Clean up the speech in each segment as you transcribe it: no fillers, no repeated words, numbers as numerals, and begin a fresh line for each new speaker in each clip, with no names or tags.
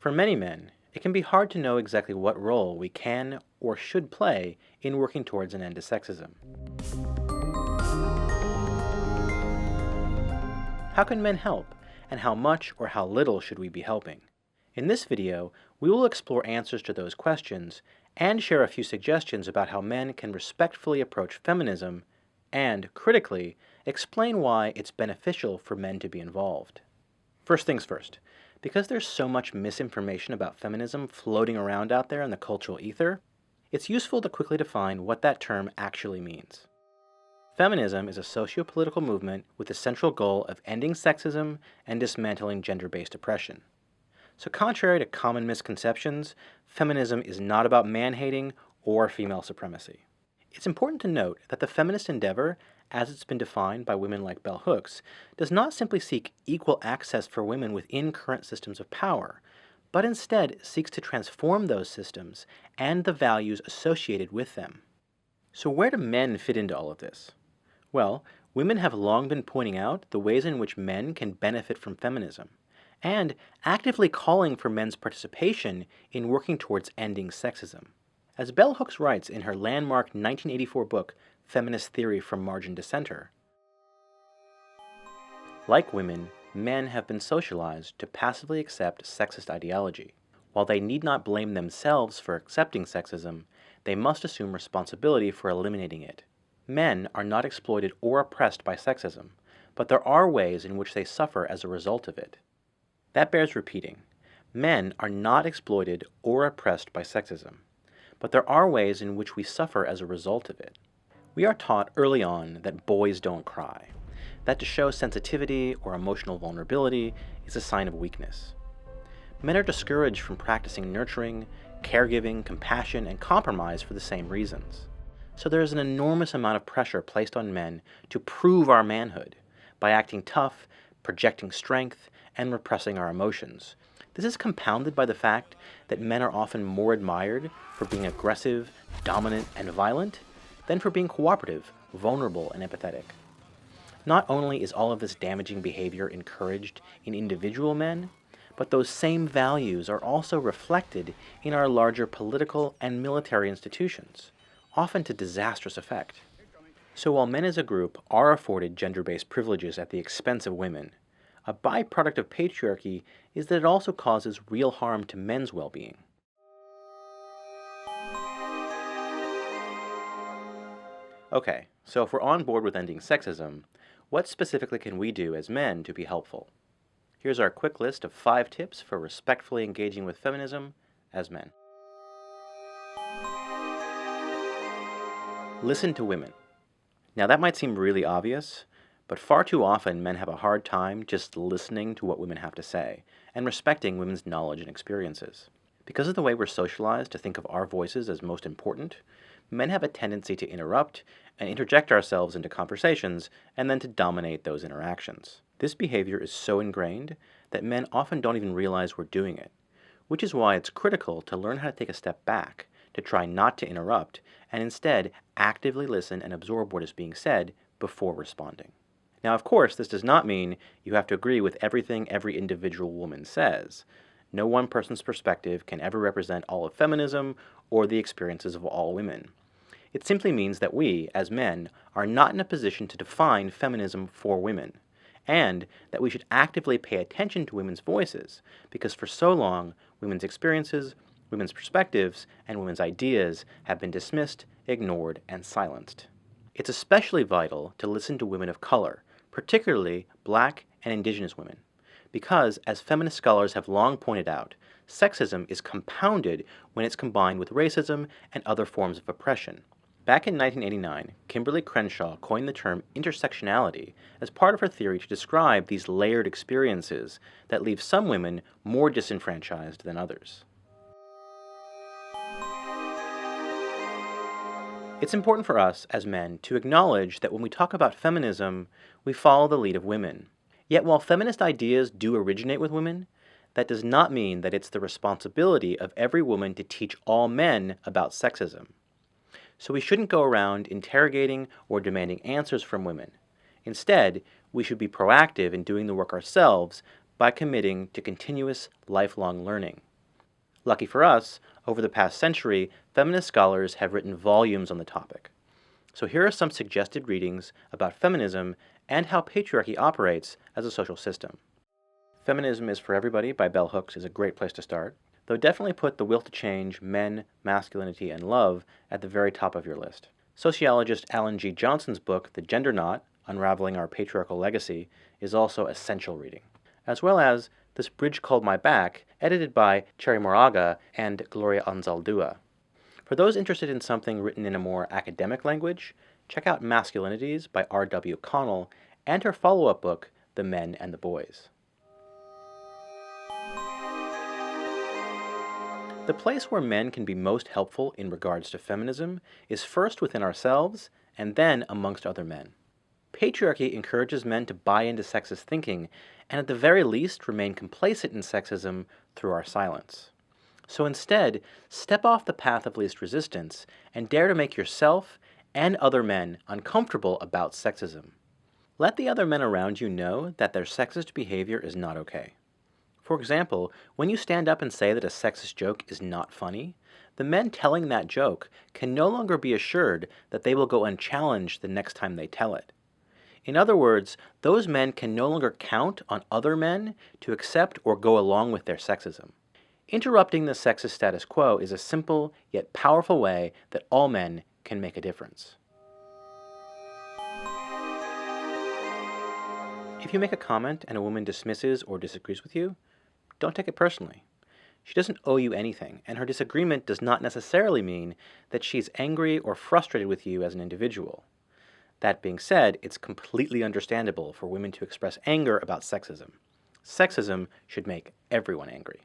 For many men, it can be hard to know exactly what role we can or should play in working towards an end to sexism. How can men help, and how much or how little should we be helping? In this video, we will explore answers to those questions and share a few suggestions about how men can respectfully approach feminism and, critically, explain why it's beneficial for men to be involved. First things first, because there's so much misinformation about feminism floating around out there in the cultural ether, it's useful to quickly define what that term actually means. Feminism is a socio-political movement with the central goal of ending sexism and dismantling gender-based oppression. So contrary to common misconceptions, feminism is not about man-hating or female supremacy. It's important to note that the feminist endeavor, as it's been defined by women like bell hooks, does not simply seek equal access for women within current systems of power, but instead seeks to transform those systems and the values associated with them. So where do men fit into all of this? Well, women have long been pointing out the ways in which men can benefit from feminism, and actively calling for men's participation in working towards ending sexism. As bell hooks writes in her landmark 1984 book, Feminist Theory from Margin to Center, like women, men have been socialized to passively accept sexist ideology. While they need not blame themselves for accepting sexism, they must assume responsibility for eliminating it. Men are not exploited or oppressed by sexism, but there are ways in which they suffer as a result of it. That bears repeating. Men are not exploited or oppressed by sexism, but there are ways in which we suffer as a result of it. We are taught early on that boys don't cry, that to show sensitivity or emotional vulnerability is a sign of weakness. Men are discouraged from practicing nurturing, caregiving, compassion, and compromise for the same reasons. So there is an enormous amount of pressure placed on men to prove our manhood by acting tough, projecting strength, and repressing our emotions. This is compounded by the fact that men are often more admired for being aggressive, dominant, and violent than for being cooperative, vulnerable, and empathetic. Not only is all of this damaging behavior encouraged in individual men, but those same values are also reflected in our larger political and military institutions, often to disastrous effect. So while men as a group are afforded gender-based privileges at the expense of women, a byproduct of patriarchy is that it also causes real harm to men's well-being. Okay, so if we're on board with ending sexism, what specifically can we do as men to be helpful? Here's our quick list of 5 tips for respectfully engaging with feminism as men. Listen to women. Now that might seem really obvious, but far too often men have a hard time just listening to what women have to say and respecting women's knowledge and experiences. Because of the way we're socialized to think of our voices as most important, men have a tendency to interrupt and interject ourselves into conversations and then to dominate those interactions. This behavior is so ingrained that men often don't even realize we're doing it, which is why it's critical to learn how to take a step back, to try not to interrupt, and instead actively listen and absorb what is being said before responding. Now, of course, this does not mean you have to agree with everything every individual woman says. No one person's perspective can ever represent all of feminism or the experiences of all women. It simply means that we, as men, are not in a position to define feminism for women, and that we should actively pay attention to women's voices, because for so long, women's experiences, women's perspectives, and women's ideas have been dismissed, ignored, and silenced. It's especially vital to listen to women of color, particularly Black and Indigenous women, because, as feminist scholars have long pointed out, sexism is compounded when it's combined with racism and other forms of oppression. Back in 1989, Kimberly Crenshaw coined the term intersectionality as part of her theory to describe these layered experiences that leave some women more disenfranchised than others. It's important for us, as men, to acknowledge that when we talk about feminism, we follow the lead of women. Yet while feminist ideas do originate with women, that does not mean that it's the responsibility of every woman to teach all men about sexism. So we shouldn't go around interrogating or demanding answers from women. Instead, we should be proactive in doing the work ourselves by committing to continuous, lifelong learning. Lucky for us, over the past century, feminist scholars have written volumes on the topic. So here are some suggested readings about feminism and how patriarchy operates as a social system. Feminism is for Everybody by Bell Hooks is a great place to start, though definitely put The Will to Change, Men, Masculinity, and Love at the very top of your list. Sociologist Alan G. Johnson's book, The Gender Knot, Unraveling Our Patriarchal Legacy, is also essential reading, as well as This Bridge Called My Back, edited by Cherry Moraga and Gloria Anzaldúa. For those interested in something written in a more academic language, check out Masculinities by R.W. Connell and her follow-up book, The Men and the Boys. The place where men can be most helpful in regards to feminism is first within ourselves and then amongst other men. Patriarchy encourages men to buy into sexist thinking and at the very least remain complacent in sexism through our silence. So instead, step off the path of least resistance and dare to make yourself and other men uncomfortable about sexism. Let the other men around you know that their sexist behavior is not okay. For example, when you stand up and say that a sexist joke is not funny, the men telling that joke can no longer be assured that they will go unchallenged the next time they tell it. In other words, those men can no longer count on other men to accept or go along with their sexism. Interrupting the sexist status quo is a simple yet powerful way that all men can make a difference. If you make a comment and a woman dismisses or disagrees with you, don't take it personally. She doesn't owe you anything, and her disagreement does not necessarily mean that she's angry or frustrated with you as an individual. That being said, it's completely understandable for women to express anger about sexism. Sexism should make everyone angry.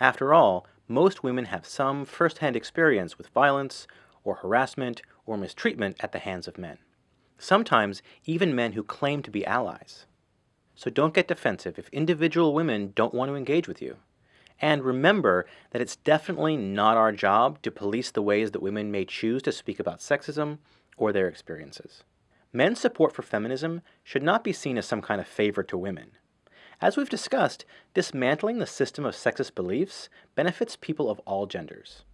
After all, most women have some first-hand experience with violence or harassment or mistreatment at the hands of men. Sometimes even men who claim to be allies. So don't get defensive if individual women don't want to engage with you. And remember that it's definitely not our job to police the ways that women may choose to speak about sexism or their experiences. Men's support for feminism should not be seen as some kind of favor to women. As we've discussed, dismantling the system of sexist beliefs benefits people of all genders.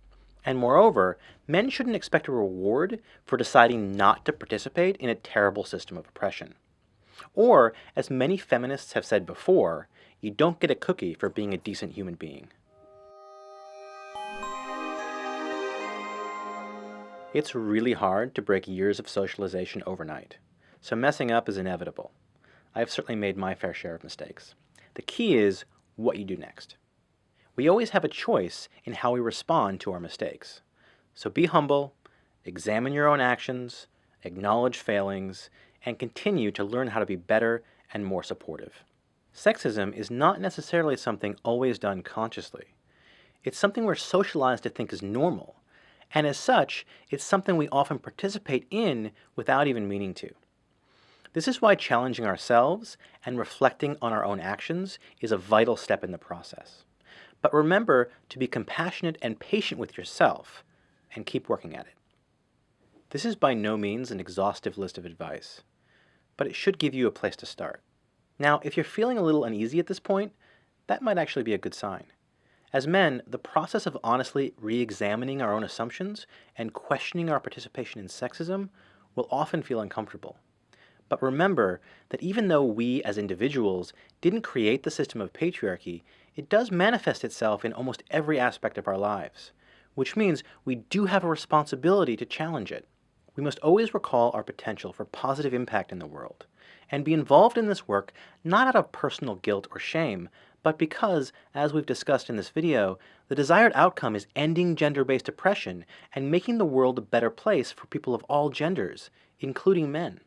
And moreover, men shouldn't expect a reward for deciding not to participate in a terrible system of oppression. Or, as many feminists have said before, you don't get a cookie for being a decent human being. It's really hard to break years of socialization overnight, so messing up is inevitable. I've certainly made my fair share of mistakes. The key is what you do next. We always have a choice in how we respond to our mistakes. So be humble, examine your own actions, acknowledge failings, and continue to learn how to be better and more supportive. Sexism is not necessarily something always done consciously. It's something we're socialized to think is normal, and as such, it's something we often participate in without even meaning to. This is why challenging ourselves and reflecting on our own actions is a vital step in the process. But remember to be compassionate and patient with yourself, and keep working at it. This is by no means an exhaustive list of advice, but it should give you a place to start. Now, if you're feeling a little uneasy at this point, that might actually be a good sign. As men, the process of honestly re-examining our own assumptions and questioning our participation in sexism will often feel uncomfortable. But remember that even though we as individuals didn't create the system of patriarchy, it does manifest itself in almost every aspect of our lives, which means we do have a responsibility to challenge it. We must always recall our potential for positive impact in the world, and be involved in this work not out of personal guilt or shame, but because, as we've discussed in this video, the desired outcome is ending gender-based oppression and making the world a better place for people of all genders, including men.